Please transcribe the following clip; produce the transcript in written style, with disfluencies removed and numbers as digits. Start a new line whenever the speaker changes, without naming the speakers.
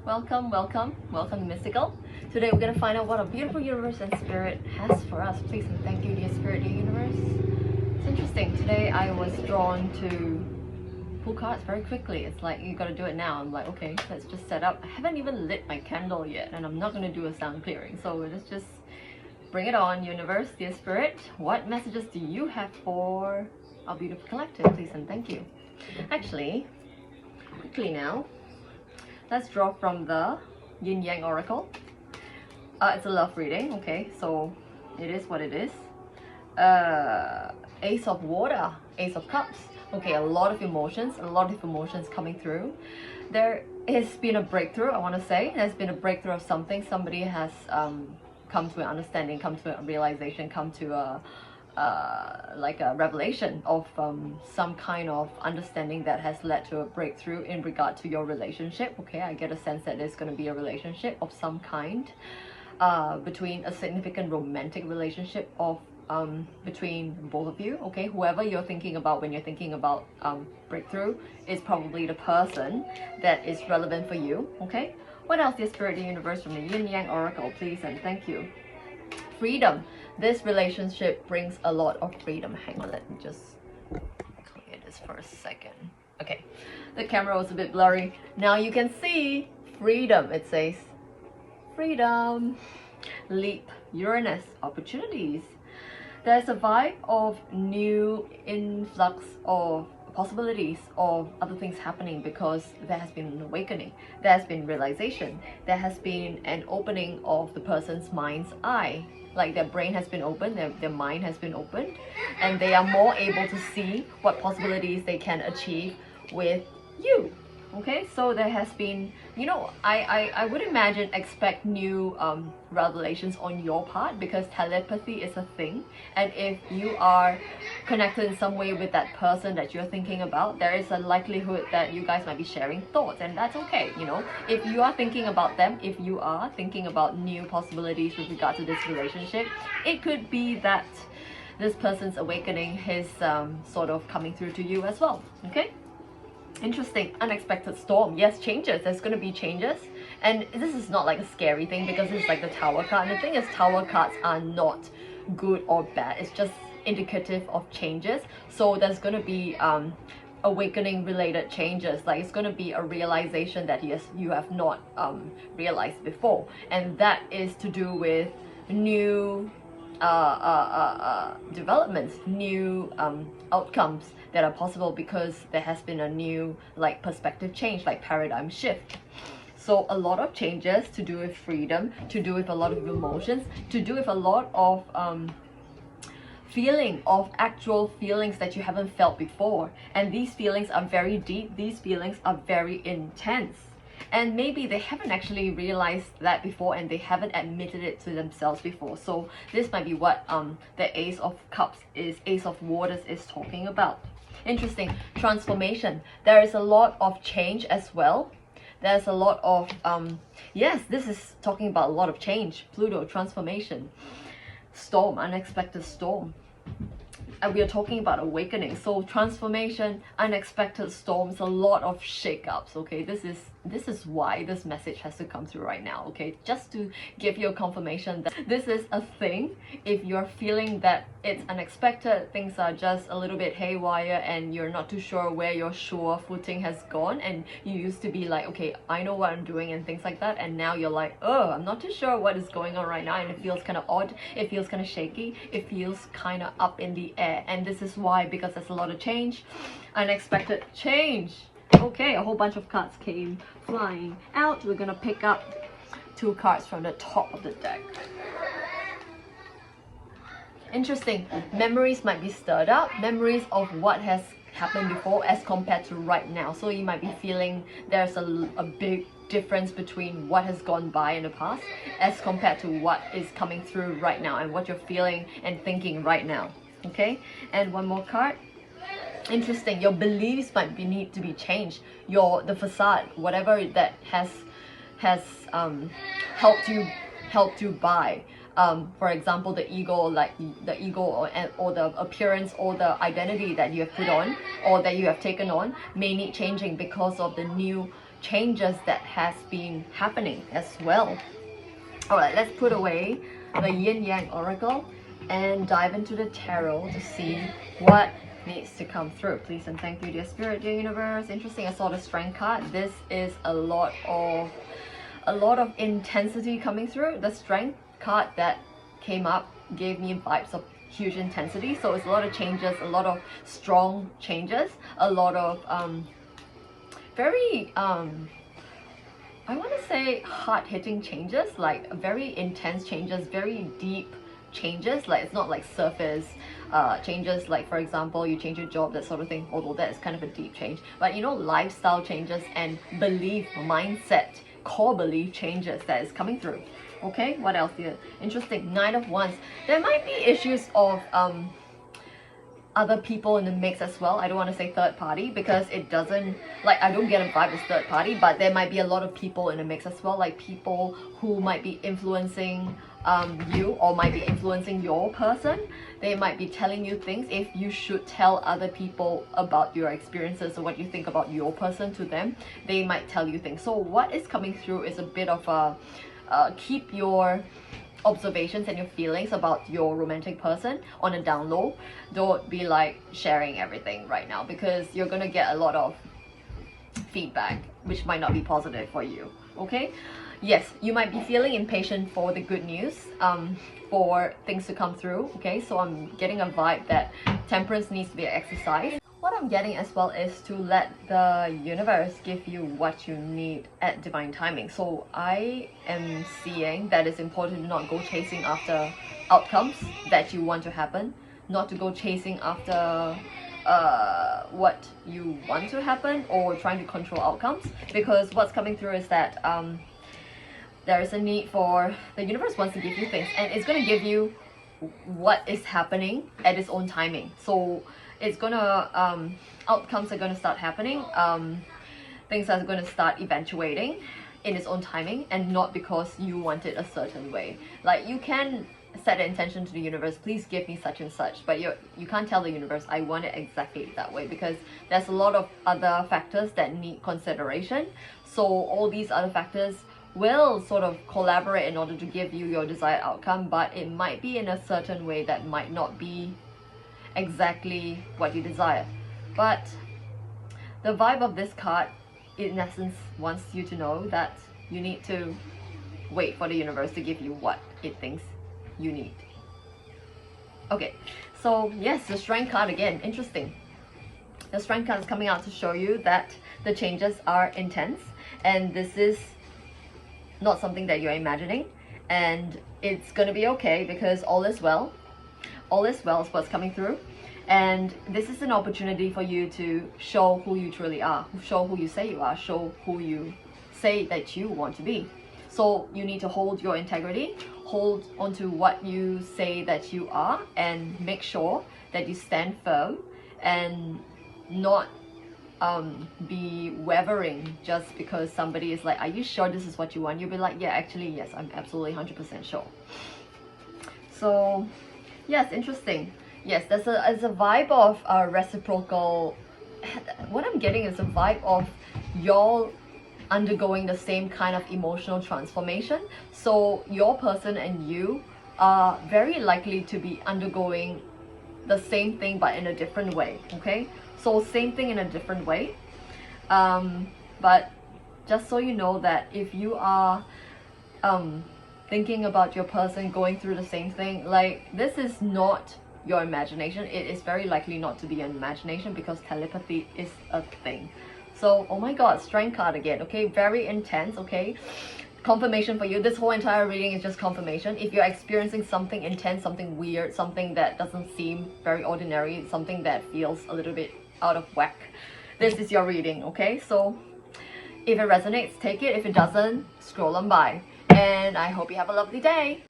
Welcome, welcome, welcome to Mystical. Today we're going to find out what a beautiful universe and spirit has for us. Please and thank you, dear spirit, dear universe. It's interesting. Today I was drawn to pull cards very quickly. It's like, you got to do it now. I'm like, okay, let's just set up. I haven't even lit my candle yet, and I'm not going to do a sound clearing. So let's just bring it on, universe, dear spirit. What messages do you have for our beautiful collective? Please and thank you. Actually, quickly now, let's draw from the Yin Yang Oracle. It's a love reading, okay, so it is what it is. Ace of Water, Ace of Cups. Okay, a lot of emotions coming through. There has been a breakthrough, I want to say. There's been a breakthrough of something. Somebody has come to an understanding, come to a realization, come to a like a revelation of some kind of understanding that has led to a breakthrough in regard to your relationship. Okay, I get a sense that there's going to be a relationship of some kind between a significant romantic relationship of between both of you. Okay, whoever you're thinking about when you're thinking about breakthrough is probably the person that is relevant for you. Okay, what else, dear spirit, the universe, from the Yin Yang Oracle, please and thank you. Freedom. This relationship brings a lot of freedom. Hang on, let me just clear this for a second. Okay, the camera was a bit blurry. Now you can see freedom. It says freedom. Leap. Uranus. Opportunities. There's a vibe of new influx of possibilities of other things happening because there has been an awakening, there has been realization, there has been an opening of the person's mind's eye. Like their brain has been opened, their mind has been opened, and they are more able to see what possibilities they can achieve with you. Okay, so there has been, you know, I would imagine expect new revelations on your part, because telepathy is a thing, and if you are connected in some way with that person that you're thinking about, there is a likelihood that you guys might be sharing thoughts, and that's okay. You know, if you are thinking about them, if you are thinking about new possibilities with regard to this relationship, it could be that this person's awakening is sort of coming through to you as well. Okay, interesting. Unexpected storm. Yes, changes. There's going to be changes, and this is not like a scary thing because it's like the Tower card, and the thing is, Tower cards are not good or bad. It's just indicative of changes. So there's going to be awakening related changes. Like it's going to be a realization that yes, you have not realized before, and that is to do with new developments, new outcomes that are possible because there has been a new like perspective change, like paradigm shift. So a lot of changes to do with freedom, to do with a lot of emotions, to do with a lot of feeling of actual feelings that you haven't felt before. And these feelings are very deep, these feelings are very intense. And maybe they haven't actually realized that before, and they haven't admitted it to themselves before. So this might be what the Ace of Cups is, Ace of Waters is talking about. Interesting. Transformation. There is a lot of change as well. There's a lot of yes, this is talking about a lot of change. Pluto, transformation. Storm, unexpected storm. And we are talking about awakening. So transformation, unexpected storms, a lot of shakeups. Okay, this is why this message has to come through right now. Okay, just to give you a confirmation that this is a thing. If you're feeling that it's unexpected, things are just a little bit haywire, and you're not too sure where your sure footing has gone, and you used to be like, okay, I know what I'm doing and things like that, and now you're like, oh, I'm not too sure what is going on right now, and it feels kind of odd, it feels kind of shaky, it feels kind of up in the air. And this is why, because there's a lot of change, unexpected change. Okay, a whole bunch of cards came flying out. We're gonna pick up 2 cards from the top of the deck. Interesting. Memories might be stirred up, memories of what has happened before as compared to right now. So you might be feeling there's a big difference between what has gone by in the past as compared to what is coming through right now, and what you're feeling and thinking right now. Okay, and one more card. Interesting. Your beliefs might need to be changed. The facade, whatever that has helped you by. For example, the ego, like the ego or the appearance or the identity that you have put on or that you have taken on may need changing because of the new changes that has been happening as well. Alright, let's put away the Yin Yang Oracle and dive into the tarot to see what needs to come through. Please and thank you, dear Spirit, dear Universe. Interesting, I saw the Strength card. This is a lot of intensity coming through. The Strength card that came up gave me vibes of huge intensity, so it's a lot of changes, a lot of strong changes, a lot of very I want to say hard-hitting changes, like very intense changes, very deep changes. Like it's not like surface changes, like for example you change your job, that sort of thing, although that is kind of a deep change. But you know, lifestyle changes and belief, mindset, core belief changes that is coming through. Okay, what else here? Interesting, Knight of Wands. There might be issues of other people in the mix as well. I don't want to say third party because it doesn't, like, I don't get a vibe as third party, but there might be a lot of people in the mix as well, like people who might be influencing you or might be influencing your person. They might be telling you things. If you should tell other people about your experiences or what you think about your person to them, they might tell you things. So what is coming through is a bit of a keep your observations and your feelings about your romantic person on a down low. Don't be like sharing everything right now because you're gonna get a lot of feedback which might not be positive for you. Okay, yes, you might be feeling impatient for the good news, for things to come through. Okay, so I'm getting a vibe that temperance needs to be exercised. What I'm getting as well is to let the universe give you what you need at divine timing. So I am seeing that it's important to not go chasing after outcomes that you want to happen, not to go chasing after what you want to happen or trying to control outcomes, because what's coming through is that there is a need for, the universe wants to give you things and it's going to give you what is happening at its own timing. So it's gonna outcomes are gonna start happening, things are gonna start eventuating in its own timing and not because you want it a certain way. Like you can set an intention to the universe, please give me such and such, but you can't tell the universe I want it exactly that way, because there's a lot of other factors that need consideration. So all these other factors will sort of collaborate in order to give you your desired outcome, but it might be in a certain way that might not be exactly what you desire. But the vibe of this card in essence wants you to know that you need to wait for the universe to give you what it thinks you need. Okay, so yes, the Strength card again, interesting. The Strength card is coming out to show you that the changes are intense and this is not something that you're imagining, and it's gonna be okay because all is well. All is well is what's coming through, and this is an opportunity for you to show who you truly are, show who you say you are, show who you say that you want to be. So you need to hold your integrity, hold onto what you say that you are, and make sure that you stand firm and not be wavering just because somebody is like, are you sure this is what you want? You'll be like, yeah, actually yes, I'm absolutely 100% sure. So yes, interesting. Yes, there's a vibe of reciprocal. What I'm getting is a vibe of y'all undergoing the same kind of emotional transformation. So your person and you are very likely to be undergoing the same thing but in a different way. Okay, so same thing in a different way, but just so you know that if you are thinking about your person going through the same thing, like this is not your imagination. It is very likely not to be an imagination because telepathy is a thing. So oh my god, Strength card again. Okay, very intense. Okay, confirmation for you. This whole entire reading is just confirmation. If you're experiencing something intense, something weird, something that doesn't seem very ordinary, something that feels a little bit out of whack, this is your reading. Okay, so if it resonates, take it. If it doesn't, scroll on by, and I hope you have a lovely day.